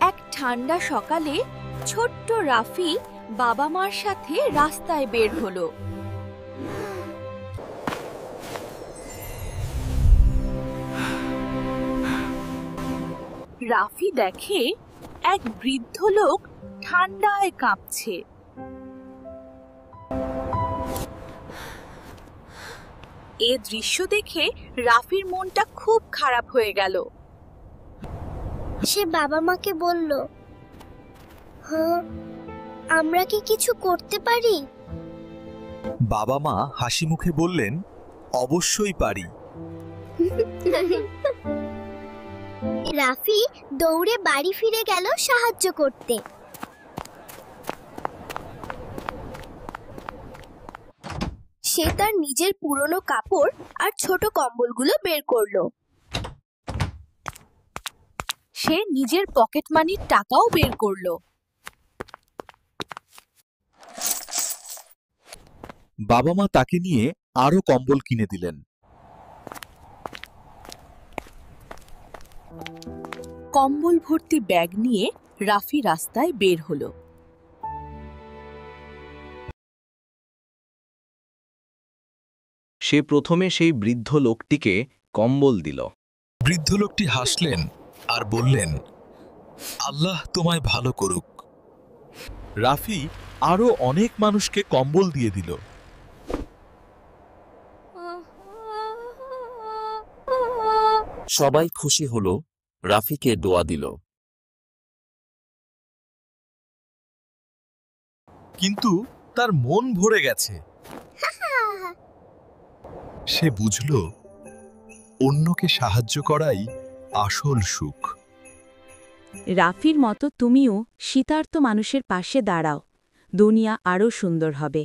এক ঠান্ডা সকালে ছোট্ট রাফি বাবা মার সাথে রাস্তায় বের হলো। রাফি দেখে এক বৃদ্ধ লোক ঠান্ডায় কাঁপছে। এ দৃশ্য দেখে রাফির মনটা খুব খারাপ হয়ে গেল। সে বাবা মাকে বলল, হ্যাঁ, আমরা কি কিছু করতে পারি? বাবা মা হাসি মুখে বললেন, অবশ্যই পারি। রাফি দৌড়ে বাড়ি ফিরে গেল সাহায্য করতে। সে তার নিজের পুরনো কাপড় আর ছোট কম্বলগুলো বের করলো। সে নিজের পকেট মানির টাকাও বের করলো। বাবা মা তাকে নিয়ে আরো কম্বল কিনে দিলেন। কম্বল ভর্তি ব্যাগ নিয়ে রাফি রাস্তায় বের হলো। সে প্রথমে সেই বৃদ্ধ লোকটিকে কম্বল দিল। বৃদ্ধ লোকটি হাসলেন আর বললেন, আল্লাহ তোমায় ভালো করুক। রাফি আরো অনেক মানুষকে কম্বল দিয়ে দিল। সবাই খুশি হলো, রাফিকে দোয়া দিল। কিন্তু তার মন ভরে গেছে। সে বুঝল, অন্যকে সাহায্য করাই আসল সুখ। রাফির মতো তুমিও শীতার্ত মানুষের পাশে দাঁড়াও, দুনিয়া আরও সুন্দর হবে।